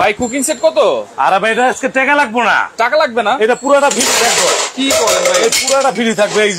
ভাই cooking set কত? আরে ভাই এটা আজকে টাকা লাগবে না। টাকা লাগবে না? এটা পুরোটা ফ্রি থাকবে। কি বলেন ভাই? এই পুরোটা ফ্রি থাকবে। এই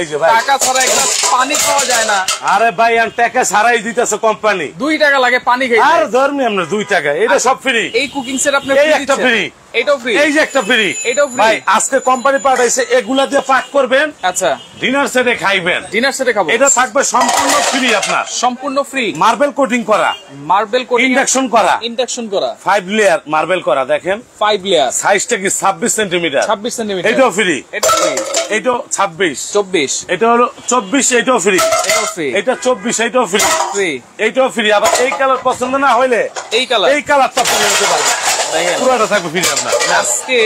যে ভাই টাকা ছাড়া একটা পানি খাওয়া যায় না। আরে ভাই আমি টাকা ছাড়াই দিতেছে কোম্পানি। 2 টাকা লাগে পানি খাইতে। আর ধর্মি আমরা 2 টাকা। এটা সব ফ্রি। এই কুকিং সেট আপনি এই একটা ফ্রি। এটাও ফ্রি। এই যে একটা ফ্রি। এটাও ফ্রি। ভাই আজকে কোম্পানি পাঠাইছে এগুলা দিয়ে পাক করবেন। আচ্ছা ডিনার সেটে খাইবেন। ডিনার সেটে খাবো। এটা থাকবে সম্পূর্ণ ফ্রি আপনার। সম্পূর্ণ ফ্রি। মার্বেল কোটিং করা। মার্বেল কোটিং ইন্ডাকশন করা। ইন্ডাকশন করা। 5 লেয়ার মার্বেল করা দেখেন। 5 লেয়ার। সাইজটা কি 26 সেন্টিমিটার। 26 সেন্টিমিটার। এটাও ফ্রি। এটা ফ্রি। এটাও 26 24। এটা হলো 24 এটাও ফ্রি। এটাও ফ্রি। এটা 24 এটাও ফ্রি। ফ্রি। এটাও ফ্রি। আবার এই কালার পছন্দ না হইলে এই কালার। এই কালারটা ফ্রি হতে পারে। দেখেন পুরোটা থাকবে ফ্রি আপনার। আজকে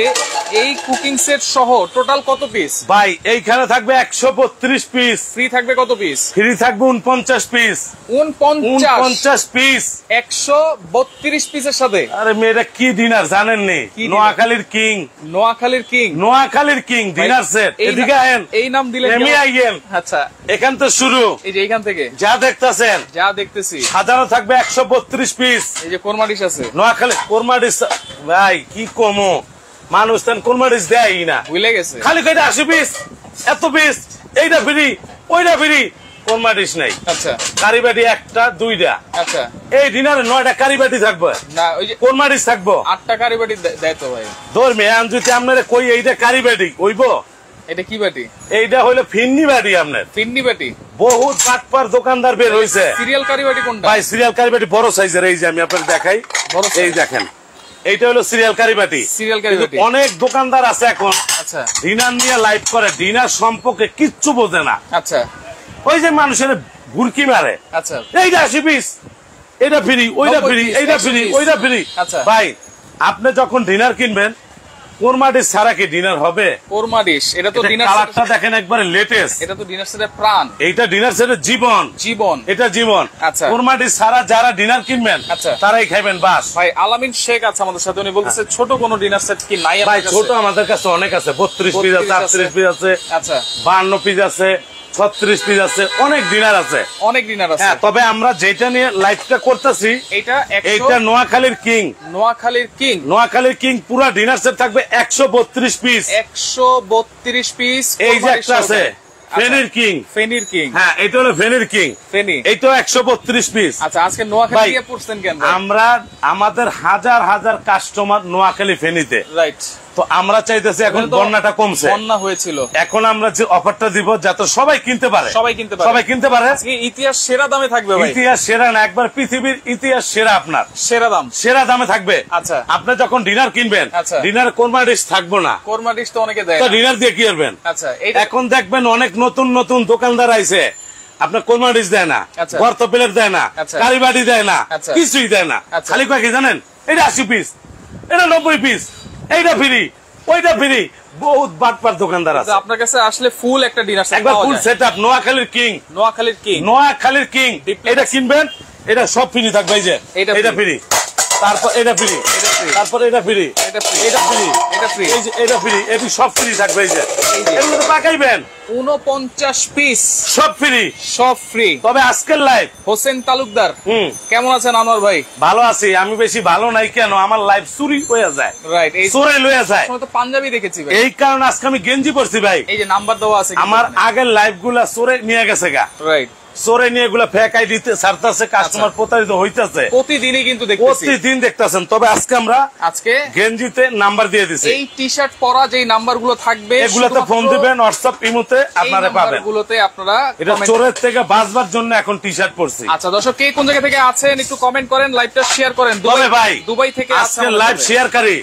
এই কুকিং সেট সহ টোটাল কত পিস? ভাই এইখানে থাকবে 132 পিস। ফ্রি থাকবে কত পিস? ফ্রি থাকবে 49 পিস। 49 পিস 132 পিসের সাথে। আরে মেয়েরা কি ডিনার জানেন নি? নোয়াখালীর কিং। নোয়াখালীর কিং। নোয়াখালীর কিং ডিনার সেট। এদিকে আয়েন। এই নাম দিলে এমনি আইয়েন। আচ্ছা এখান তো শুরু। এই যে এইখান থেকে যা দেখতাছেন যা দেখতেছি সাজানো থাকবে 132 পিস। এই যে কোরমা ডিশ আছে। নোয়াখালী কোরমা ডিশ। ভাই কি কমো মানুষ তেন কোরমা ডিশ দেয় না। ভুলে গেছে। খালি কয়টা 80 পিস এত পিস এইটা ফ্রি ওইটা ফ্রি কোরমা ডিশ নাই। আচ্ছা কারিবাটি একটা দুইটা। আচ্ছা এই ডিনারে 9টা কারিবাটি থাকবে না ওই যে কোরমা ডিশ থাকবো 8টা কারি বাটি দেয় তো ভাই। ধর্মে আম যদি আপনারা কই এইটা কারিবাটি কইবো। এটা কি বাটি? এইটা হইলো ফিন্নি বাটি। আপনার ফিন্নি বাটি। বহুত বাটপার দোকানদার বের হইছে। সিরিয়াল কারি বাটি কোনটা? ভাই সিরিয়াল কারিবাটি বড় সাইজের। এই যে আমি আপনাদের দেখাই। বড় এই দেখেন এইটা হলো সিরিয়াল কারিবাটি। সিরিয়াল কারি বাটি। অনেক দোকানদার আছে এখন আচ্ছা ডিনার নিয়ে লাইভ করে ডিনার সম্পর্কে কিচ্ছু বোঝে না। আচ্ছা ওই যে মানুষের ঘুরকি মারে। আচ্ছা এইটা 80 পিস এটা ফ্রি ওইটা ফ্রি এইটা ফ্রি ওইটা ফ্রি। আচ্ছা ভাই আপনি যখন ডিনার কিনবেন কোরমা ডিশ ছাড়া কি ডিনার হবে? কোরমা ডিশ এটা তো ডিনার কালারটা দেখেন একবারে লেটেস্ট। এটা তো ডিনার সেটের প্রাণ। এইটা ডিনার সেটের জীবন। জীবন এটা জীবন। আচ্ছা কোরমা ডিশ ছাড়া যারা ডিনার কিনবেন আচ্ছা তারাই খাইবেন বাস। ভাই আলামিন শেখ আছে আমাদের সাথে। উনি বলতেছে ছোট কোন ডিনার সেট কি নাই ভাই আপনার কাছে? ছোট আমাদের কাছে অনেক আছে। 32 পিস আছে 38 পিস আছে আচ্ছা 52 পিস আছে 36 পিস আছে অনেক ডিনার আছে। অনেক ডিনার আছে। হ্যাঁ তবে আমরা যেটা নিয়ে লাইভটা করতেছি এইটা নোয়াখালীর কিং। নোয়াখালীর কিং। নোয়াখালীর কিং পুরো ডিনার সেট থাকবে 132 পিস। 132 পিস। এই যে একটা আছে ফেনীর কিং। ফেনীর কিং। হ্যাঁ এটা হলো ফেনীর কিং। ফেনী এইটাও 132 পিস। আচ্ছা আজকে নোয়াখালী দিয়ে পড়ছেন কেন? আমরা আমাদের হাজার হাজার কাস্টমার নোয়াখালী ফেনীতে। রাইট। তো আমরা চাইতেছি এখন বন্যাটা কমছে। বন্যা হয়েছিল। এখন আমরা যে অফারটা দিব যাতে সবাই কিনতে পারে। সবাই কিনতে পারে। সবাই কিনতে পারে। আজকে ইতিহাস সেরা দামে থাকবে ভাই। ইতিহাস সেরা না একবার পৃথিবীর ইতিহাস সেরা আপনার সেরা দাম সেরা দামে থাকবে। আচ্ছা আপনি যখন ডিনার কিনবেন ডিনার কোরমা ডিশ থাকবো না। কোরমা ডিশ তো অনেকে দেয় তো ডিনার দিয়ে কি করবেন? আচ্ছা এখন দেখবেন অনেক নতুন নতুন দোকানদার আইছে আপনার কোরমা ডিশ দেয় না, গর্ত প্লেট দেয় না, কারিবাটি দেয় না, কিছুই দেয় না। খালি কয় কি জানেন? এটা 80 পিস এটা 90 পিস এইটা ফ্রি ওইটা ফ্রি। বহুত বাটপার দোকানদার আছে। আপনার কাছে আসলে ফুল একটা ডিনার সেট একবার ফুল সেটআপ নোয়াখালীর কিং। নোয়াখালীর কিং। নোয়াখালীর কিং এটা কিনবেন এটা সব ফ্রি থাকবে। এই যে এটা ফ্রি তারপর এটা ফ্রি তারপর এটা ফ্রি এটা ফ্রি এটা ফ্রি এটা ফ্রি এই যে এটা ফ্রি এটি সব ফ্রি থাকবে। এই যে এগুলো তো পাকাইবেন 49 পিস সব ফ্রি সব ফ্রি। তবে আজকের লাইভ হোসেন তালুকদার কেমন আছেন আনোয়ার ভাই? ভালো আছি। আমি বেশি ভালো নাই কেন আমার লাইভ চুরি হয়ে যায়। রাইট এই চোরে লয়ে যায়। তো পাঞ্জাবি দেখেছি ভাই। এই কারণে আজকে আমি গেঞ্জি পরছি ভাই। এই যে নাম্বার দেওয়া আছে আমার আগের লাইভ গুলা চোরে নিয়ে গেছে গা। রাইট চোরে নিয়ে এগুলা ফেক আইডি ছাড়তেছে কাস্টমার প্রতারিত হইতেছে। প্রতিদিনই কিন্তু দেখতেছি প্রতিদিন দেখতেছেন। তবে আজকে আমরা গেঞ্জিতে নাম্বার দিয়ে দিছি। এই টি শার্ট পরা যে নাম্বার গুলো থাকবে এগুলাতে ফোন দিবেন হোয়াটসঅ্যাপ ইমোতে আপনারা পাবেন। এগুলোতে আপনারা এটা চোরের থেকে বাঁচবার জন্য এখন টি শার্ট পরছি। আচ্ছা দর্শক কে কোন জায়গা থেকে আছেন একটু কমেন্ট করেন, লাইভটা শেয়ার করেন। দুবাই থেকে আজকে লাইভ শেয়ারকারী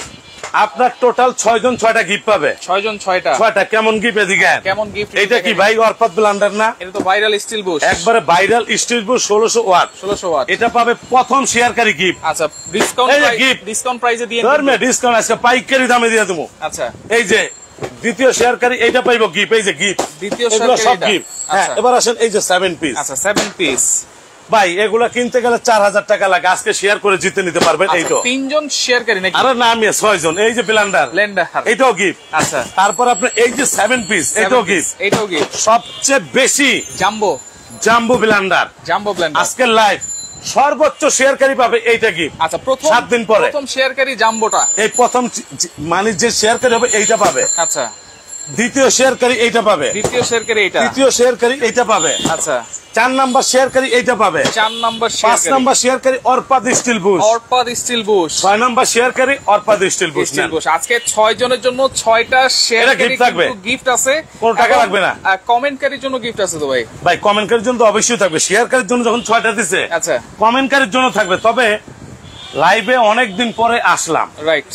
আপনার টোটাল 6 জন 6টা গিফট পাবে। 6 জন 6টা কেমন গিফট এদিকে? কেমন গিফট? এটা কি ভাই অরপাত ব্লান্ডার না? এটা তো ভাইরাল স্টিল বুশ। একবারে viral steel bush 1600 watt. 1600 watt. এটা পাবে প্রথম শেয়ারকারী গিফট। আচ্ছা ডিসকাউন্ট প্রাইসে দিয়ে ধরমে ডিসকাউন্ট আজকে পাইকারি দামে দিয়ে দেবো। আচ্ছা এই যে দ্বিতীয় শেয়ারকারী এইটা পাইবো গিফট। এই যে গিফট দ্বিতীয় শেয়ারকারী সব গিফট। হ্যাঁ এবার আসেন এই যে 7 পিস। আচ্ছা 7 পিস ভাই এগুলা কিনতে গেলে 4000 টাকা লাগে। আজকে শেয়ার করে জিতে নিতে পারবেন। এইটা 3 জন শেয়ারকারী নাকি? আরে না আমি 6 জন। এই যে ব্লেন্ডার এইটাও গিফট। আচ্ছা তারপর আপনি এই যে 7 পিস এটাও গিফট। এটাও গিফট। সবচেয়ে বেশি জাম্বো ব্লেন্ডার আজকের লাইভ সর্বোচ্চ শেয়ারকারী পাবে এইটা গিফট। আচ্ছা, প্রথম 7 দিন পরে প্রথম শেয়ারকারী জাম্বোটা, এই প্রথম মানে যে শেয়ারকারী হবে এইটা পাবে। আচ্ছা, দ্বিতীয় শেয়ারকারী এইটা পাবে, দ্বিতীয় শেয়ারকারী এইটা, তৃতীয় শেয়ারকারী এইটা পাবে, আচ্ছা, 4 নাম্বার শেয়ারকারী এইটা পাবে, 4 নাম্বার 5 শেয়ারকারী নাম্বার শেয়ারকারী Arpad Steel Bush, Arpad Steel Bush, 6 number শেয়ারকারী Arpad Steel Bush. Steel Bush. আজকে 6 জনের জন্য 6টা শেয়ারকারী gift থাকবে। কিন্তু গিফট আছে, কোনো টাকা লাগবে না। কমেন্টকারীর জন্য গিফট আছে তো ভাই? ভাই কমেন্টকারীর জন্য তো অবশ্যই থাকবে, শেয়ারকারীর জন্য যখন 6টা দিছে, আচ্ছা, কমেন্টকারীর জন্য থাকবে। তবে লাইভে অনেকদিন পরে আসলাম, রাইট,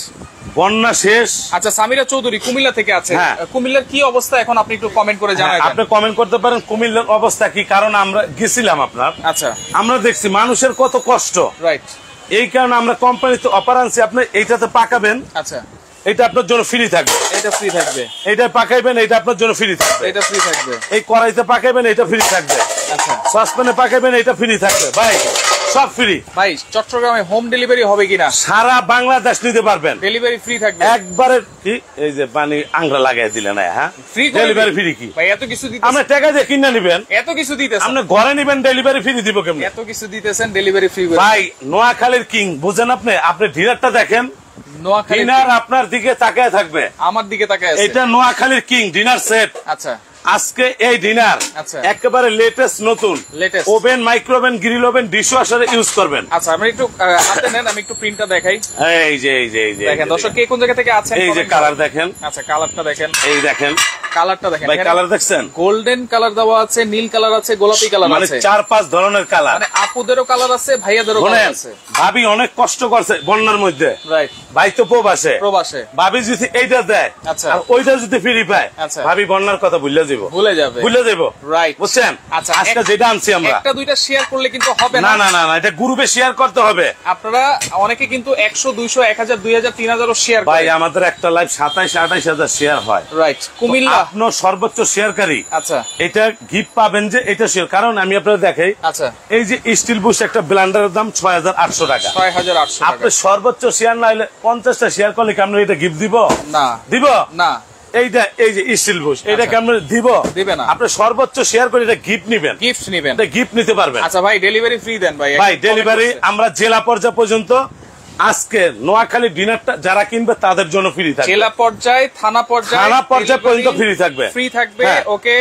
বন্যা শেষ। আচ্ছা, সামিরা চৌধুরী কুমিল্লা থেকে আছে, হ্যাঁ। কুমিল্লার কি অবস্থা এখন আপনি একটু কমেন্ট করে জানাবেন। আপনি কমেন্ট করতে পারেন কুমিল্লার অবস্থা কি, কারণ আমরা গেছিলাম আপনার, আচ্ছা, আমরা দেখছি মানুষের কত কষ্ট, রাইট, এই কারণে আমরা কোম্পানিতে অফার আনছি, আপনি এইটাতে পাকাবেন, আচ্ছা, এটা আপনার জন্য ফ্রি থাকবে, এটা ফ্রি থাকবে, এটা পাকাইবেন, এটা আপনার জন্য ফ্রি থাকবে, এটা ফ্রি থাকবে, এই কড়াইতে পাকাইবেন, এটা ফ্রি থাকবে, আচ্ছা, সসপ্যানে পাকাইবেন, এটা ফ্রি থাকবে। ভাই সব ফ্রি। ভাই চট্টগ্রামে হোম ডেলিভারি হবে কিনা? সারা বাংলাদেশ নিতে পারবেন, ডেলিভারি ফ্রি থাকবে একবারে। কি এই যে পানি আংরা লাগাই দিলেন, হ্যাঁ ফ্রি ডেলিভারি ফ্রি কি ভাই? এত কিছু দিতেছেন, আপনি টাকা দিয়ে কিনে নিবেন, এত কিছু দিতেছেন, আপনি ঘরে নিবেন, ডেলিভারি ফ্রি দিব কেমন? এত কিছু দিতেছেন, ডেলিভারি ফ্রি। ভাই নোয়াখালীর কিং বুঝেন আপনি, আপনি ডিনারটা দেখেন, নোয়াখালী ডিনার আপনার দিকে তাকায় থাকবে, আমার দিকে তাকায় আছে, এটা নোয়াখালীর কিং ডিনার সেট। আচ্ছা, আজকে এই ডিনার আচ্ছা, একেবারে লেটেস্ট নতুন, latest oven, microwave, grill oven, ডিশওয়াশারে ইউজ করবেন। আচ্ছা, আমি একটু হাতে নেন, আমি একটু প্রিন্টটা দেখাই। এই যে এই যে এই যে দেখেন দর্শক, কে কোন জায়গা থেকে আছেন, এই যে কালার দেখেন, আচ্ছা, কালারটা দেখেন, এই দেখেন কালারটা দেখেন ভাই, কালার দেখছেন, গোল্ডেন কালার দেওয়া আছে, নীল কালার আছে, গোলাপি কালার মানে আছে, 4-5 ধরনের কালার। মানে আপুদেরও কালার আছে, ভাইয়াদেরও কালার আছে। ভাবি অনেক কষ্ট করছে বন্যার মধ্যে, রাইট, ভাই তো প্রবাসে, প্রবাসে, ভাবি যদি এইটা দেয়, আচ্ছা, আর ওইটা যদি ফ্রি পায়, আচ্ছা, ভাবি বন্যার কথা ভুলে যাবো, ভুলে যাবে, ভুলে যাবো, রাইট, বুঝছেন? আচ্ছা, আজকে যেটা আনছি আমরা, একটা দুইটা শেয়ার করলে কিন্তু হবে না না, না না না, এটা গ্রুপে শেয়ার করতে হবে। আপনারা অনেকে কিন্তু 100 200 1000 2000 3000 শেয়ার ভাই করে। আমাদের একটা লাইভ 27-28 হাজার শেয়ার হয়, রাইট, কুমিল্লা আপনার সর্বোচ্চ শেয়ারকারী, আচ্ছা, এটা গিফট পাবেন যে এটা শেয়ার। কারণ আমি আপনাদের দেখাই, আচ্ছা, এই যে স্টিল বুশ একটা ব্লেন্ডারের দাম 6800 টাকা, 6800 টাকা। আপনি সর্বোচ্চ শেয়ার না হলে 50টা শেয়ার করলে কি আমরা এটা গিফট দিব? না, দিব না, এইটা এই যে স্টিল বুশ, এটা কি আমরা দিব? দিবে না। আপনি সর্বোচ্চ শেয়ার করে এটা গিফট নিবেন, গিফট নেবেন, এটা গিফট নিতে পারবেন। আচ্ছা ভাই, ডেলিভারি ফ্রি দেন ভাই। ভাই ডেলিভারি আমরা জেলা পর্যায় পর্যন্ত, আজকে নোয়াখালী ডিনারটা যারা কিনবে তাদের জন্য ফ্রি থাকবে, জেলা পর্যায়ে, থানা পর্যায়ে পর্যন্ত ফ্রি থাকবে, ফ্রি থাকবে। হ্যাঁ। ওকে,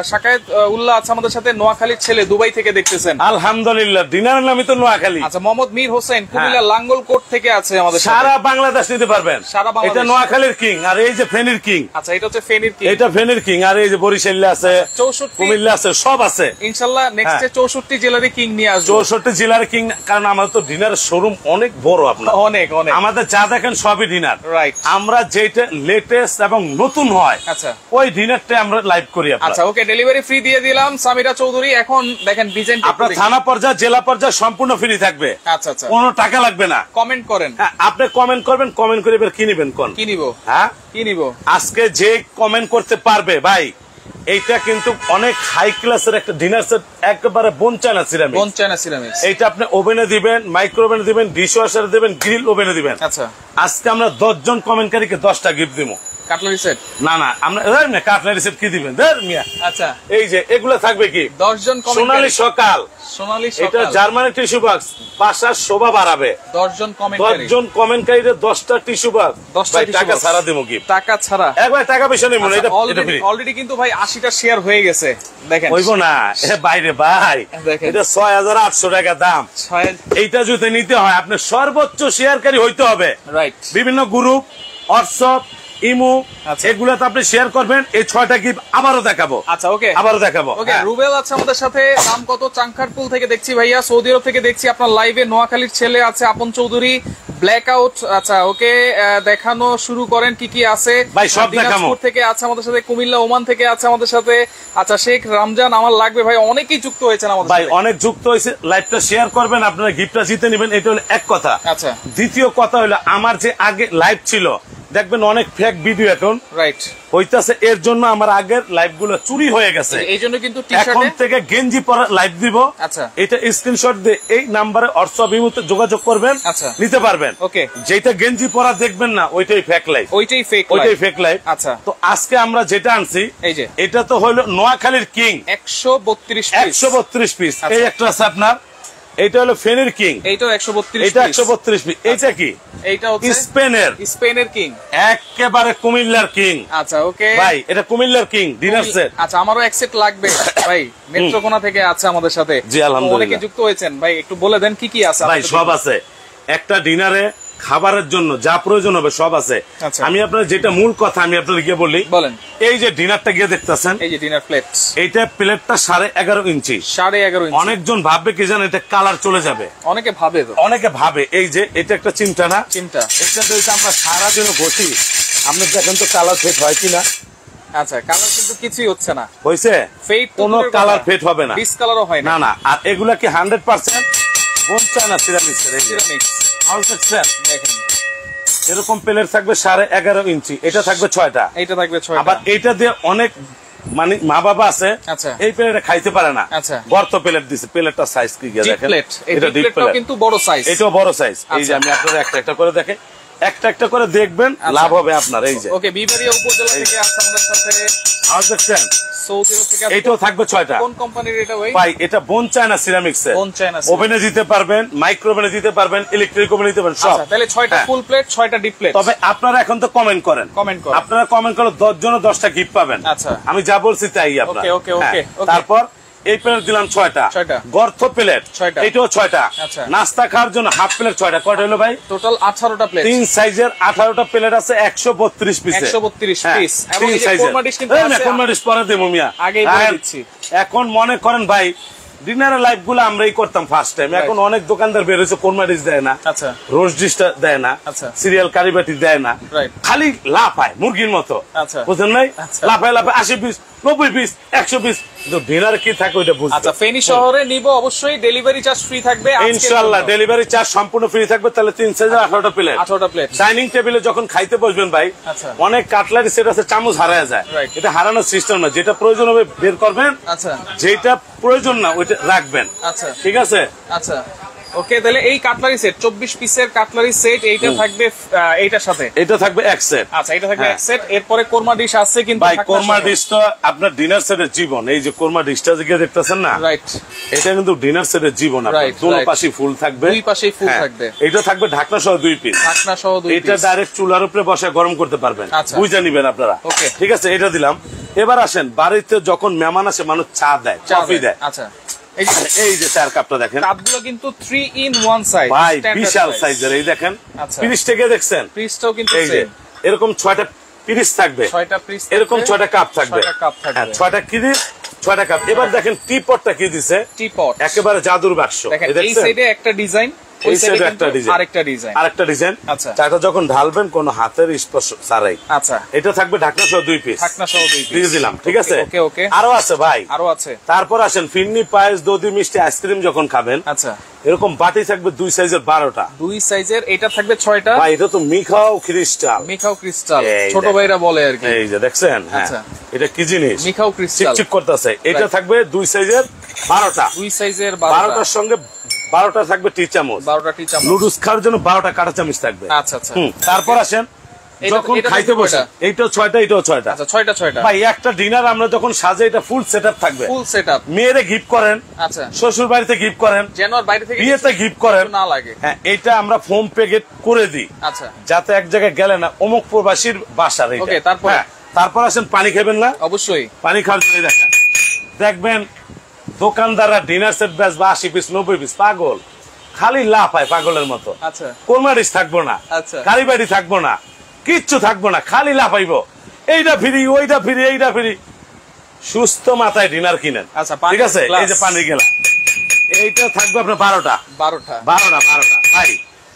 শাকায়েত উল্লাহ আছে আমাদের সাথে, নোয়াখালীর ছেলে, দুবাই থেকে দেখতেছেন। আলহামদুলিল্লাহ, ডিনারের নামই তো নোয়াখালী। আচ্ছা, মোহাম্মদ মীর হোসেন কুমিল্লা লাঙ্গল কোট থেকে আছে আমাদের সাথে। সারা বাংলাদেশ নিতে পারবেন, সারা বাংলাদেশ। এটা নোয়াখালীর কিং, আর এই যে ফেনীর কিং। আচ্ছা, এটা হচ্ছে ফেনীর কিং, এটা ফেনীর কিং, আর এই যে বরিশালে আছে, 64 কুমিল্লা আছে, সব আছে ইনশাআল্লাহ। নেক্সটে 64 জেলারই কিং নিয়ে আসবো, 64 জেলার কিং। কারণ আমাদের তো ডিনারের শোরুম অনেক বড়, আপনার অনেক অনেক, আমাদের যা দেখেন সবই ডিনার, রাইট। আমরা যেটা লেটেস্ট এবং নতুন হয়, আচ্ছা, ওই ডিনারটা আমরা লাইভ করি। আচ্ছা, ওকে, ডেলিভারি ফ্রি দিয়ে দিলাম সামিরা চৌধুরী। এখন দেখেন ডিজাইন, আপনার থানা পর্যায়ে, জেলা পর্যায়ে সম্পূর্ণ ফ্রি থাকবে, আচ্ছা আচ্ছা, কোনো টাকা লাগবে না। কমেন্ট করেন, হ্যাঁ, আপনি কমেন্ট করবেন, কমেন্ট করে এবার কি নিবেন কোন, কি নিব, হ্যাঁ কি নিব। আজকে যে কমেন্ট করতে পারবে ভাই, এইটা কিন্তু অনেক হাই ক্লাসের একটা ডিনার সেট, একেবারে বোনচানা সিরামিক, বোনচানা সিরামিক্স। এইটা আপনি ওভেনে দিবেন, মাইক্রোওভেনে দিবেন, ডিশওয়াশারে দিবেন, গ্রিল ওভেনে দিবেন। আচ্ছা, আজকে আমরা 10 জন কমেন্টকারীকে 10টা গিফট দিব। কাটলারি সেট, না না, আমরা কাটলারি সেট কি দিবেন মিয়া? আচ্ছা, এই যে এগুলো থাকবে কি, 10 জন সোনালী সকাল, সোনালী এটা সকাল, জার্মানি টিস্যু বক্স, বাসার শোভা বাড়াবে। 10 জন কমেন্টকারী, 10 জন কমেন্টকারীদের 10টা টিস্যু বক্স, 10টা টাকা ছাড়া দেবো গিফট, টাকা ছাড়া, একবার টাকা পয়সা নেই মনে, এটা ফ্রি। অলরেডি কিন্তু ভাই 80টা শেয়ার হয়ে গেছে, দেখেন হইব না বাইরে ভাই, দেখেন। এটা 6800 টাকা দাম। এইটা যদি নিতে হয় আপনার সর্বোচ্চ শেয়ারকারী হইতে হবে, রাইট। বিভিন্ন গ্রুপ, হোয়াটসঅ্যাপ, ইমো, আচ্ছা, এগুলাতে আপনি শেয়ার করবেন। এই 6টা গিফট আবারও দেখাবো। আচ্ছা, ওকে, আবারও দেখাবো। ওকে, রুবেল আছে আমাদের সাথে। নাম কত? চাংখারপুল থেকে দেখছি ভাইয়া, সৌদি আরব থেকে দেখছি আপনার লাইভে। নোয়াখালীর ছেলে আছে আপন চৌধুরী, ব্ল্যাক আউট। আচ্ছা, ওকে, দেখানো শুরু করেন কি কি আছে ভাই, সব দেখাবো। থেকে আছে আমাদের সাথে, কুমিল্লা ওমান থেকে আছে আমাদের সাথে। আচ্ছা, শেখ রমজান আমার লাগবে ভাই, অনেকেই যুক্ত হয়েছেন আমাদের ভাই, সাথে। অনেক যুক্ত হয়েছে। লাইভটা শেয়ার করবেন, আপনারা গিফটটা জিতে নেবেন, এটা হলো এক কথা। আচ্ছা, দ্বিতীয় কথা হলো আমার যে আগে লাইভ ছিল, দেখবেন অনেক ফেক ভিডিও এখন রাইট হইতাছে, এর জন্য আমার আগের লাইভ গুলো চুরি হয়ে গেছে। এই জন্য কিন্তু এখন থেকে গেঞ্জি পরা লাইভ দিব। আচ্ছা, এটা স্ক্রিনশট দিয়ে এই নাম্বারে হোয়াটসঅ্যাপে যোগাযোগ করবেন, আচ্ছা, নিতে পারবেন। ওকে, যেটা গেঞ্জি পরা দেখবেন না, ওইটাই ফেক লাইভ, ওইটাই ফেক লাইভ। আচ্ছা, তো আজকে আমরা যেটা আনছি, এই যে এটা তো হলো নোয়াখালীর কিং, 132 132 পিস। এই একটা আছে আপনার এটা হলো ফেনের কিং, এইটাও 132 এটা 132 পিস। এইটা কি? এইটা হচ্ছে স্পেনের কিং, একেবারে কুমিল্লার কিং। আচ্ছা ওকে ভাই, এটা কুমিল্লার কিং ডিনার সেট। আচ্ছা, আমারও এক সেট লাগবে ভাই। নেত্রকোনা থেকে আছে আমাদের সাথে। জি আলহামদুলিল্লাহ, অনেকে যুক্ত হয়েছেন ভাই, একটু বলে দেন কি কি আছে। ভাই সব আছে, একটা ডিনারে খাবারের জন্য যা প্রয়োজন হবে সব আছে। আমি আপনার যেটা মূল কথা আমি আপনাদেরকে বলি, বলেন। এই যে ডিনারটা গিয়ে দেখতেছেন, এই যে ডিনার প্লেট, এইটা প্লেটটা 11.5 ইঞ্চি। 11.5 ইঞ্চি। অনেকজন ভাববে কি জানেন, এটা কালার চলে যাবে, অনেকে ভাবে। এই যে এটা একটা চিমটা না, চিমটা, এটা যদি আমরা সারাদিনও ঘষি, আপনি দেখেন তো কালার ফেট হয় কিনা। আচ্ছা, কালার কিন্তু কিছুই হচ্ছে না, হইছে কোনো কালার ফেট হবে না, ডিসকালারও হয় না। না। আর এগুলা কি 100% বোন চায়না সিরামিক্স। দেখেন এরকম প্লেট থাকবে 11.5 ইঞ্চি, এটা থাকবে 6টা, এটা থাকবে 6টা। আবার এটা দিয়ে অনেক মানে মা বাবা আছে এই প্লেটে খাইতে পারে না, গর্ত প্লেট দিছে। প্লেটটা সাইজ কি দেখেন, এটা ডিপ প্লেট কিন্তু বড় সাইজ, এটাও বড় সাইজ। এই যে আমি আপনাদের একটা একটা করে দেখে, একটা একটা করে দেখবেন, লাভ হবে আপনার। এই যে ওকে, বিবাড়িয়া উপজেলা থেকে আছে আমাদের সাথে, আওয়াজ দেখছেন, সৌদি আরব থেকে। এটাও থাকবে 6টা। কোন কোম্পানির এটা ভাই? ভাই এটা বোন চায়না সিরামিক্স এর। ওভেনে দিতে পারবেন, মাইক্রোওভেনে দিতে পারবেন, ইলেকট্রিক ওভেনে দিতে পারবেন, সব। আচ্ছা, তাহলে 6টা ফুল প্লেট, 6টা ডিপ প্লেট। তবে আপনারা এখন তো কমেন্ট করেন, আপনারা কমেন্ট করলে 10 জনে 10টা গিফট পাবেন। আচ্ছা, আমি যা বলছি তাই আপনারা। ওকে ওকে। তারপর এই প্লেট দিলাম 6টা, গর্ত প্লেট এটাও 6টা, নাস্তা খাওয়ার জন্য হাফ প্লেট 6টা। কয়টা হলো ভাই? Total 18টা plate. 3 সাইজের 18টা প্লেট আছে, 132 পিস। 132 পিস। এবং এই যে কোরমা ডিশ কিন্তু আছে, কোরমা ডিশ পরে দেবো মিয়া, আগেই বলে দিচ্ছি। এখন মনে করেন ভাই, ডিনারের লাইভ গুলো আমরাই করতাম ফার্স্ট টাইম। এখন অনেক দোকানদার বের হয়েছে, কোরমা ডিশ দেয় না, রোস্ট ডিশটা দেয় না, সিরিয়াল কারিবাটি দেয় না, খালি লাফায় মুরগির মতো, বুঝলেন নাই? লাফায় 80 পিস, 90 পিস, 100 পিস। ডিনার কি থাকে ওইটা বুঝতে। আচ্ছা, ফেনী শহরে নিব, অবশ্যই ডেলিভারি চার্জ ফ্রি থাকবে ইনশাআল্লাহ, ডেলিভারি চার্জ সম্পূর্ণ ফ্রি থাকবে। তাহলে 3 সাইজের 18টা প্লেট। ডাইনিং টেবিলে যখন খাইতে বসবেন ভাই, অনেক কাটলারি সেট আছে, চামচ হারায় যায়, এটা হারানোর সিস্টেম না। যেটা প্রয়োজন হবে বের করবেন, যেটা প্রয়োজন না ওইটা রাখবেন। আচ্ছা, ঠিক আছে। আচ্ছা ওকে, তাহলে এই কাটলারি সেট 24 পিসের কাটলারি সেট, এইটা থাকবে এইটার সাথে, এটা থাকবে এক সেট। আচ্ছা, এটা থাকবে এক সেট। এরপরে কোরমা ডিশ আছে, কিন্তু ভাই কোরমা ডিশ তো আপনার ডিনার সেটের জীবন। এই যে কোরমা ডিশটা যে দেখতেছেন না, রাইট, এটা কিন্তু ডিনার সেটের জীবন। আপনার দুই পাশে ফুল থাকবে, দুই পাশেই ফুল থাকবে। এটা থাকবে ঢাকনা সহ 2 পিস, ঢাকনা সহ 2 পিস। এটা ডাইরেক্ট চুলার উপরে বসে গরম করতে পারবেন, বুঝে নিবেন আপনারা। ঠিক আছে, এটা দিলাম। এবার আসেন, বাড়িতে যখন মেহমান আসে, মানুষ চা দেয়, কফি দেয়। আচ্ছা, এই যে চার কাপটা দেখেন, কাপগুলো কিন্তু 3 in 1 সাইজ, ভাই বিশাল সাইজের। এই দেখেন, পিরিচ থেকে দেখছেন, পিরিচটাও কিন্তু এই যে এরকম 6টা পিরিচ থাকবে, 6টা পিরিচ, এরকম 6টা কাপ থাকবে, 6টা পিরিচ, 6টা কাপ। এবার দেখেন টিপটটা কি দিছে, টিপট একেবারে জাদুর বাক্স। এই সাইডে একটা ডিজাইন, ওই সাইডে একটা ডিজাইন, আরেকটা ডিজাইন। আচ্ছা, চাটা যখন ঢালবেন কোন হাতের স্পর্শ ছাড়াই। আচ্ছা, এটা থাকবে ঢাকনা সহ 2 পিস, ঢাকনা সহ 2 পিস দিলাম। ঠিক আছে, ওকে ওকে। আরো আছে ভাই, আরো আছে। তারপর আসেন, ফিন্নি পায়েস, দধি, মিষ্টি, আইসক্রিম যখন খাবেন, আচ্ছা, এরকম বাটি থাকবে 2 সাইজের 12টা, 2 সাইজের। এটা থাকবে 6টা। ভাই এটা তো মিখাও ক্রিস্টাল, মিখাও ক্রিস্টাল ছোট ভাইরা বলে আর কি। এই যে দেখছেন, আচ্ছা, এটা কি জিনিস, মিখাও ক্রিস্টাল, চিকচিক করতেছে। এটা থাকবে 2 সাইজের 12টা, 2 সাইজের 12টার সঙ্গে 12টা থাকবে টি চামচ, 12টা টি চামচ। নুডলস খাওয়ার জন্য 12টা কাঁটা চামচ থাকবে। আচ্ছা আচ্ছা। তারপর আসেন, যখন খাইতে বসে, এইটাও 6টা, এটাও 6টা। আচ্ছা, 6টা। ভাই একটা ডিনার আমরা যখন সাজে, এটা ফুল সেটআপ থাকবে, ফুল সেটআপ। মেয়েরে গিফট করেন, আচ্ছা, শ্বশুর বাড়িতে গিফট করেন, যেন বাইরে থেকে বিয়েতে গিফট করেন না লাগে। হ্যাঁ, এটা আমরা ফোম প্যাকেট করে দিই, আচ্ছা, যাতে এক জায়গায় গেলে না অমুক প্রবাসীর বাসার। ওকে, তারপর আসেন, পানি খাবেন না? অবশ্যই পানি খাওয়ার জন্য দেখেন, দেখবেন দোকানদাররা ডিনার সেট বেচবে 80 পিস, 90 পিস, পাগল, খালি লাভ হয় পাগলের মতো। আচ্ছা, কোরমা ডিশ থাকবো না, আচ্ছা, কারিবাড়ি থাকবো না, কিচ্ছু থাকবো না, খালি লাভ হইব। এইটা ফ্রি, ওইটা ফ্রি, এইটা ফ্রি। সুস্থ মাথায় ডিনার কিনেন। আচ্ছা, ঠিক আছে। এই যে পানি গেলা, এইটা থাকবে আপনার 12টা। ভাই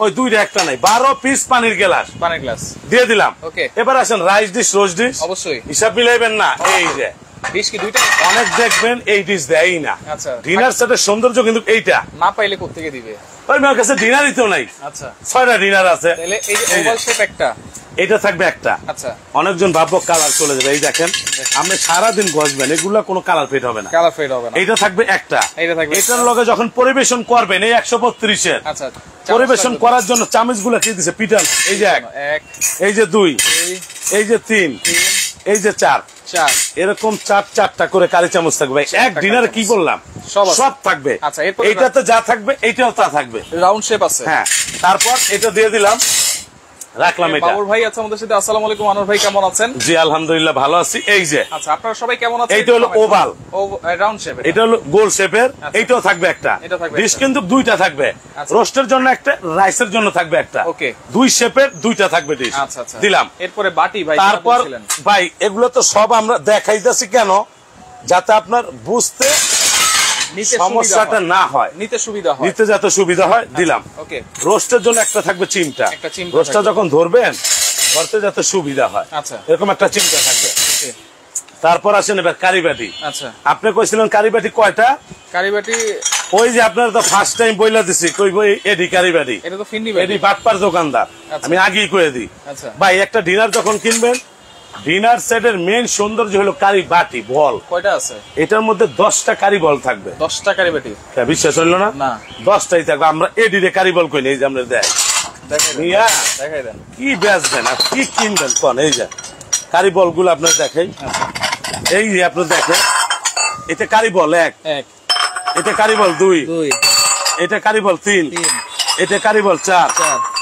ওই 2টা একটা নাই, 12 পিস পানির গ্লাস, পানির গ্লাস দিয়ে দিলাম। ওকে, এবার আসেন, রাইস ডিশ, রোস্ট ডিশ, অবশ্যই হিসাব মিলাইবেন না। এই যে ডিশ কি দুইটা, অনেক দেখবেন এই ডিশ দেয়ই না। আচ্ছা, ডিনার সেটের সৌন্দর্য কিন্তু এইটা না পাইলে কোত্থেকে দিবে? ওই আমার কাছে ডিনারই তো নাই। আচ্ছা, 6টা ডিনার আছে। তাহলে এই যে ওভাল শেপ একটা, এটা থাকবে একটা। আচ্ছা, অনেকজন ভাববো কালার চলে যাবে। এই দেখেন, আপনি সারাদিন ঘষবেন, এগুলা কোনো কালার ফেড হবে না, কালার ফেড হবে না। এটা থাকবে একটা, এটার লগে যখন পরিবেশন করবেন, এই 132-এর, আচ্ছা, পরিবেশন করার জন্য চামচ গুলা কি দিছে, পিটাল। এই যে 1, এই যে 2, এই যে 3, এই যে 4, এরকম চারটা করে কারি চামচ থাকবে। এক ডিনারে কি বললাম সব থাকবে। এইটাতে যা থাকবে এইটাও তা থাকবে, রাউন্ড শেপ আছে। হ্যাঁ, তারপর এটা দিয়ে দিলাম, রাখলাম। এটা বাবর ভাই আছে আমাদের সাথে। আসসালামু আলাইকুম আনোয়ার ভাই, কেমন আছেন? জি আলহামদুলিল্লাহ ভালো আছি। এই যে আচ্ছা, আপনারা সবাই কেমন আছেন? এইটা হলো ওভাল, রাউন্ড শেপ। এটা হলো গোল শেপের। এইটাও থাকবে একটা ডিশ, কিন্তু দুইটা থাকবে, রোস্টের জন্য একটা, রাইসের জন্য থাকবে একটা। ওকে, দুই শেপের দুইটা থাকবে ডিশ। আচ্ছা আচ্ছা, দিলাম। এরপরে বাটি ভাই, তারপর ভাই এগুলো তো সব আমরা দেখাইতেছি কেন, যাতে আপনার বুঝতে সমস্যাটা না হয়, নিতে সুবিধা হয়, নিতে যাতে সুবিধা হয়। দিলাম। ওকে, রোস্টের জন্য একটা থাকবে চিমটা, রোস্টটা যখন ধরবেন ধরতে যাতে সুবিধা হয়, আচ্ছা, এরকম একটা চিমটা থাকবে। তারপর আসেন এবার কারিবাটি। আচ্ছা, আপনি কইছিলেন কারিবাটি কয়টা? কারিবাটি ওই যে আপনার তো ফার্স্ট টাইম বইলা দিছি, কই বই এডি কারিবাটি, এটা তো ফিন্নি বাটি, এডি বাটপার দোকানদার, আমি আগেই কয়ে দিই। আচ্ছা ভাই, একটা ডিনার যখন কিনবেন, ডিনার সেটের মেইন সৌন্দর্য হলো কারি বাটি বল। কয়টা আছে? এটার মধ্যে 10টা কারি বল থাকবে। 10টা কারি বাটি? বিশ্বাস হইলো না? না, 10টাই থাকবে। আমরা এডি রে কারি বল কই, এই যে আমরা দেখাই দেন কি বেচবেন আর কি কিনবেন কোন। এই যে কারি বল গুলো আপনার দেখাই। এই যে আপনার দেখেন, এটা কারি বল 1, এটা কারি বল 2, এটা কারি বল 3, এটা কারি বল 4,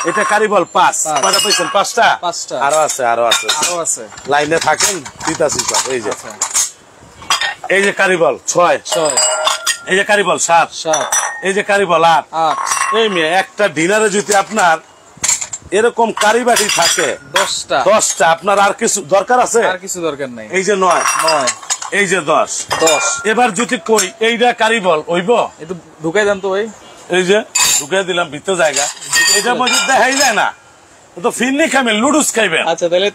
এটা কারি বল 5। কয়টা পাইছেন? 5টা। আরো আছে। লাইনে থাকেন, দিতাছি সব। এই যে এই যে কারি বল 6, এই যে কারি বল 7, এই যে কারি বল 8। এই মেয়ে, একটা ডিনারে যদি আপনার এরকম কারি বাটি থাকে 10টা, আপনার আর কিছু দরকার আছে? আর কিছু দরকার নাই। এই যে 9, এই যে 10। এবার যদি কই এইটা কারি বল হইব, একটু ঢুকাই দেন তো ভাই। এই যে ঢুকাই দিলাম ভিতর জায়গা, এটা মধ্যে দেখাই যায় না তো। ফিন্নি খাবেন, লুডুস খাইবেন। আচ্ছা, তাহলে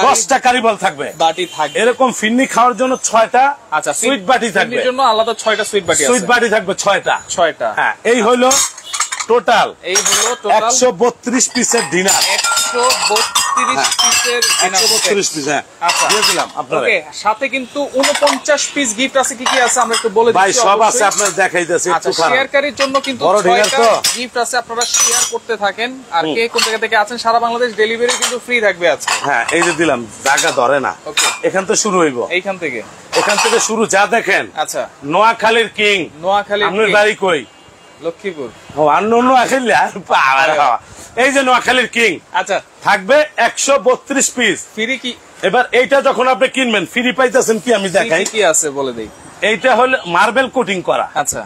10টা কারি বল থাকবে, বাটি থাকবে। এরকম ফিন্নি খাওয়ার জন্য 6টা। আচ্ছা, সুইট বাটি থাকবে, এর জন্য আলাদা 6টা সুইট বাটি আছে। সুইট বাটি থাকবে 6টা। হ্যাঁ, এই হলো টোটাল। এই হলো 132 পিসের ডিনার। 132 পিসের 132 পিস। হ্যাঁ, আচ্ছা, দিয়ে দিলাম আপনারা। ওকে, সাথে কিন্তু 49 পিস গিফট আছে। কি কি আছে আমরা একটু বলে দিচ্ছি। ভাই সব আছে, আপনাদের দেখাইতেছি। আচ্ছা, শেয়ারকারীর জন্য কিন্তু 6টা গিফট আছে, আপনারা শেয়ার করতে থাকেন। আর কে কোন জায়গা থেকে আছেন, সারা বাংলাদেশ ডেলিভারি কিন্তু ফ্রি থাকবে আজকে। হ্যাঁ, এই যে দিলাম, জায়গা ধরে না। এখান থেকে শুরু হইব, এখান থেকে শুরু। যা দেখেন। আচ্ছা, নোয়াখালীর কিং। আপনার বাড়ি কই? লক্ষ্মীপুর। ও, নোয়াখালী। এই যে নোয়াখালীর কিং। আচ্ছা, থাকবে 132 পিস ফ্রি। কি এবার এইটা যখন আপনি কিনবেন ফ্রি পাইতেছেন কি, আমি দেখাই কি আছে বলে দেই। এইটা হলো মার্বেল কোটিং করা। আচ্ছা,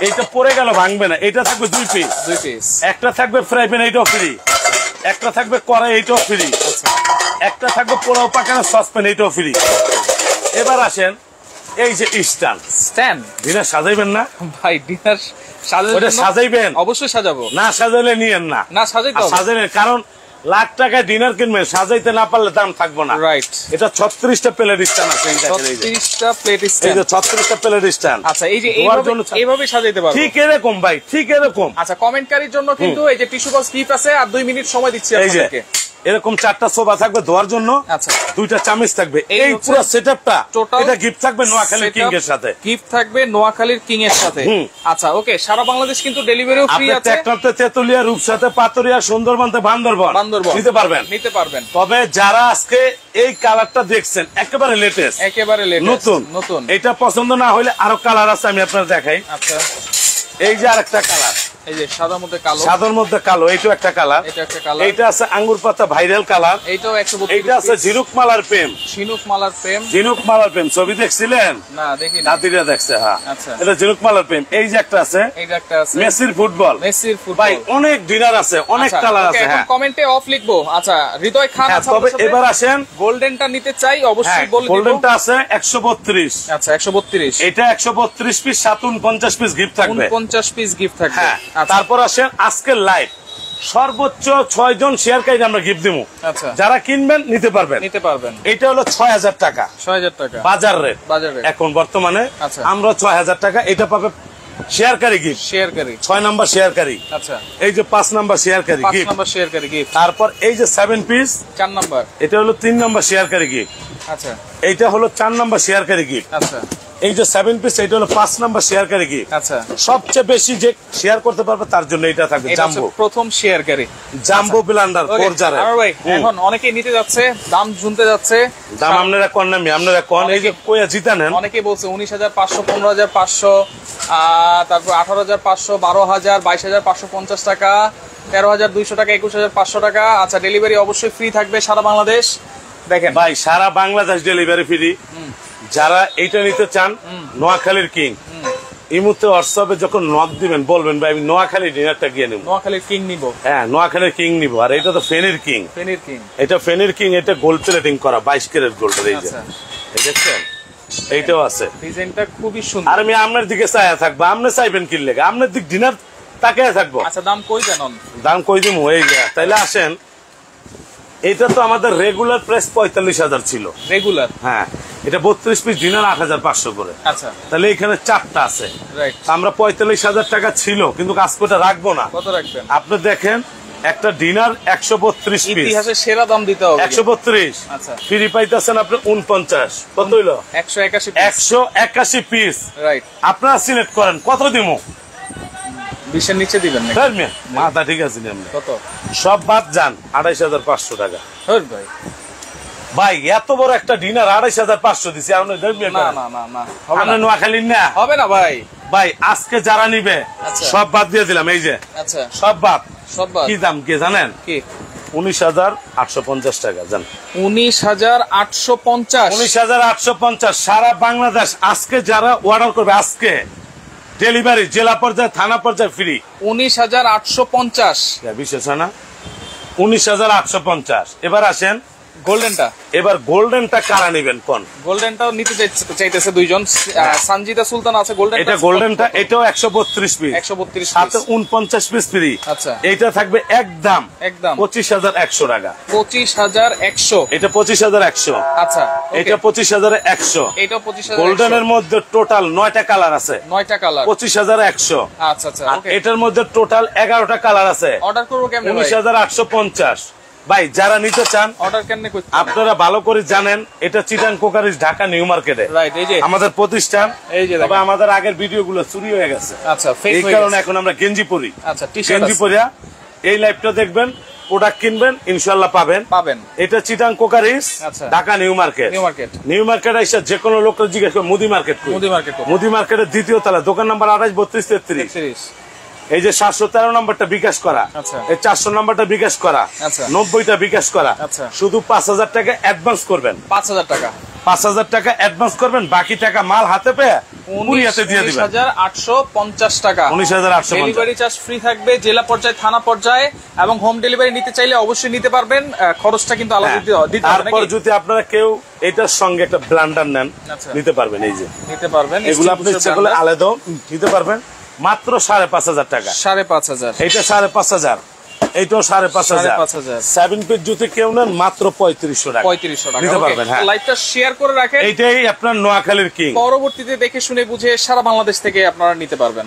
এইটা পরে গেল ভাঙবে না। এটা থাকবে 2 পিস। একটা থাকবে ফ্রাই প্যান, এইটাও ফ্রি। একটা থাকবে কড়াই, এইটাও ফ্রি। একটা থাকবে পোড়াও পাকানো সসপ্যান, এইটাও ফ্রি। এবার আসেন, এই যে স্ট্যান্ড। ডিনার সাজাইবেন না ভাই? ডিনার সাজাইবেন, অবশ্যই সাজাবো। না সাজাইলে নিয়েন না। সাজাইলেন, কারণ লাখ টাকায় ডিনার কিনবেন, সাজাইতে না পারলে দাম থাকবো না। রাইট। এটা 36টা প্লেট স্ট্যান্ড আছে। 36টা প্লেট স্ট্যান্ড। এই যে 36টা প্লেট স্ট্যান্ড। আচ্ছা, এই যে এইভাবে সাজাইতে পারবো। ঠিক এরকম ভাই, ঠিক এরকম। আচ্ছা, কমেন্টকারীর জন্য কিন্তু এই যে টিস্যু বক্স গিফট আছে, আর 2 মিনিট সময় দিচ্ছি আপনাদেরকে। এরকম 4টা সোফা থাকবে ধোয়ার জন্য। আচ্ছা, 2টা চামচ থাকবে। এই পুরো সেটআপটা এটা গিফট থাকবে নোয়াখালীর কিং এর সাথে। গিফট থাকবে নোয়াখালীর কিং এর সাথে। আচ্ছা, ওকে, সারা বাংলাদেশ কিন্তু ডেলিভারিও ফ্রি আছে। টেকনাফতে, তেতুলিয়া, রূপসাতে, পাতুরিয়া, সুন্দরবনতে, বান্দরবন নিতে পারবেন। তবে যারা আজকে এই কালারটা দেখছেন, একেবারে লেটেস্ট, নতুন। এটা পছন্দ না হলে আরো কালার আছে, আমি আপনাদের দেখাই। আচ্ছা, এই যে আরেকটা কালার, এই যে সাদার মধ্যে কালো, সাদার মধ্যে কালো, এইটাও একটা কালার। এইটা আছে আঙ্গুর পাতা ভাইরাল কালার, এইটাও 132। এইটা আছে ঝিনুক মালার প্রেম, ছবি দেখছিলেন? না, দেখিনি। নাতিরা দেখছে। হ্যাঁ, আচ্ছা, এটা ঝিনুক মালার প্রেম। এই যে একটা আছে, মেসির ফুটবল। ভাই অনেক ডিনার আছে, অনেক কালার আছে। এখন কমেন্টে অফ লিখবো। আচ্ছা, হৃদয় খান আছে। তবে এবার আসেন, গোল্ডেনটা নিতে চাই, অবশ্যই বলে দিব। গোল্ডেনটা আছে 132। আচ্ছা, 132। এটা 132 পিস, 49 পিস গিফট থাকবে। 49 পিস গিফট থাকবে। তারপর আসেন আজকের লাইভ, সর্বোচ্চ 6 জন শেয়ারকারী আমরা গিফট দিব। আচ্ছা, যারা কিনবেন নিতে পারবেন। এটা হলো 6000 টাকা, 6000 টাকা বাজার রেট এখন বর্তমানে। আমরা 6000 টাকা, এটা পাবে শেয়ারকারী গিফট। 6 নাম্বার শেয়ারকারী। আচ্ছা, এই যে 5 নাম্বার শেয়ারকারী গিফট। তারপর এই যে 7 পিস, 4 নাম্বার, এটা হলো 3 নাম্বার শেয়ারকারী গিফট। আচ্ছা, এইটা হলো 4 নাম্বার শেয়ারকারী গিফট। আচ্ছা, এই যে 7 পিস, এটা হলো 5 নাম্বার শেয়ারকারী গিফট। আচ্ছা, সবচেয়ে বেশি যে শেয়ার করতে পারবে তার জন্য এটা থাকবে জাম্বো, প্রথম শেয়ারকারী জাম্বো ব্লেন্ডার ফোরজারে। আর ভাই এখন অনেকেই নিতে যাচ্ছে, দাম শুনতে যাচ্ছে, দাম আপনারা কোন নামি আপনারা কোন, এই যে কইয়া জিতা নেন। অনেকেই বলছে 19,500, 15,500, তারপর 18,500, 12,000, 22,550 টাকা, 13,200 টাকা, 21,500 টাকা। আচ্ছা, ডেলিভারি অবশ্যই ফ্রি থাকবে সারা বাংলাদেশ। দেখেন ভাই সারা বাংলাদেশ ডেলিভারি ফ্রি। যারা এইটা নিতে চান, নোয়াখালীর কিং, এই মুহূর্তে হোয়াটসঅ্যাপে যখন নক দিবেন বলবেন ভাই আমি নোয়াখালী ডিনারটা গিয়ে নেব, নোয়াখালীর কিং নিব। হ্যাঁ, নোয়াখালীর কিং নিব। আর এটা তো ফেনীর কিং, ফেনীর কিং, এটা ফেনীর কিং, এটা গোল্ড প্লেটিং করা 22 ক্যারেট গোল্ড। এই যে এই দেখছেন, এইটাও আছে, ডিজাইনটা খুবই সুন্দর। আর আমি আপনার দিকে চাইয়া থাকবো, আপনি চাইবেন কি লেগে, আপনার দিক ডিনার তাকায় থাকবো। আচ্ছা, দাম কই জানেন? দাম কই দিমু, এই যে তাইলে আসেন। এটা তো আমাদের রেগুলার প্রাইস 45,000 ছিল রেগুলার। হ্যাঁ, এটা 32 পিস ডিনার 8,500 করে। আচ্ছা, তাহলে এখানে 4টা আছে। রাইট, আমরা 45,000 টাকা ছিল, কিন্তু আজকে রাখবো না। কত রাখবেন? আপনি দেখেন, একটা ডিনার 132 পিস, ইতিহাসে সেরা দাম দিতে হবে। 132। আচ্ছা, ফ্রি পাইতেছেন আপনি 49। কত হইলো? 181 পিস। রাইট, আপনারা সিলেক্ট করেন কত দিমু। 20 নিচে দিবেন নাকি? মাথা ঠিক আছে নি আপনি? কত? সব বাদ যান, 28,500 টাকা। ভাই ভাই এত বড় একটা ডিনার 28,500 দিছি। না না না না, হবে না, নোয়াখালী না, হবে না ভাই। ভাই আজকে যারা নিবে সব বাদ দিয়ে দিলাম। এই যে আচ্ছা, সব বাদ। সব বাদ। কি দাম কি জানেন? কি? 19,850 টাকা। জান 19,850। 19,850 সারা বাংলাদেশ। আজকে যারা অর্ডার করবে, আজকে ডেলিভারি জেলা পর্যায়ে, থানা পর্যায়ে ফ্রি। 19,850। বিশেষ হয় না? 19,850। এবার আসেন গোল্ডেনটা। এবার গোল্ডেনটা কারা নিবেন কোন? গোল্ডেনটাও নিতে চাইতেছে দুইজন। সঞ্জিদা সুলতান আছে গোল্ডেন। এটা গোল্ডেনটা, এটাও 132 পিস, 132 সাথে 49 পিস ফ্রি। আচ্ছা, এইটা থাকবে একদম 25,100 টাকা। 25,100। এটা 25,100। আচ্ছা, এটা 25,100। এটাও 25,100। গোল্ডেনের মধ্যে টোটাল 9টা কালার আছে, 9টা কালার, 25,100। আচ্ছা আচ্ছা, ওকে। এটার মধ্যে টোটাল 11টা কালার আছে। অর্ডার করব কেমনে ভাই? 19,850। ভাই যারা নিতে চান অর্ডার কেমনে করতে? আপনারা ভালো করে জানেন, এটা চিটাং কোকারিজ, ঢাকা নিউ মার্কেটে। রাইট, এই যে আমাদের প্রতিষ্ঠান। এই যে তবে আমাদের আগের ভিডিওগুলো চুরি হয়ে গেছে। আচ্ছা, ফেক এই হয়ে কারণে গেছে। এখন আমরা গেঞ্জি পরি। আচ্ছা, টি-শার্ট গেঞ্জি পরিয়া এই লাইভটা দেখবেন, প্রোডাক্ট কিনবেন, ইনশাআল্লাহ পাবেন। এটা Chittagong crockeries, Dhaka new market. New market এসে যে কোনো লোকটা জিজ্ঞেস করে মুদি মার্কেট কই? মুদি মার্কেটের দ্বিতীয় তলা, দোকান নাম্বার 28, 32, 33। এই যে 713 নম্বরটা বিকাশ করা, এই 400 নম্বরটা বিকাশ করা, 90টা বিকাশ করা। শুধু 5,000 টাকা অ্যাডভান্স করবেন। 5,000 টাকা, 5,000 টাকা অ্যাডভান্স করবেন, বাকি টাকা মাল হাতে পেয়ে কুরিয়াতে দিয়ে দিবেন। 19,850 টাকা। 19,850। ডেলিভারি চার্জ ফ্রি থাকবে জেলা পর্যায়ে, থানা পর্যায়ে, এবং হোম ডেলিভারি নিতে চাইলে অবশ্যই নিতে পারবেন। খরচটা কিন্তু আলাদা দিতে হবে। তারপর যদি আপনারা কেউ এটার সঙ্গে একটা ব্লেন্ডার নেন, নিতে পারবেন। এই যে নিতে পারবেন, এগুলো আপনি ইচ্ছা করলে আলাদাও নিতে পারবেন। মাত্র 5,500 টাকা। 5,500। এইটা 5,500, এইটাও 5,500। 7 পিস যদি কেউ নেন মাত্র 3500 টাকা। 3500 টাকা নিতে পারবেন। হ্যাঁ, লাইভটা শেয়ার করে রাখেন। এইটাই আপনার নোয়াখালীর কিং। পরবর্তীতে দেখে শুনে বুঝে সারা বাংলাদেশ থেকে আপনারা নিতে পারবেন।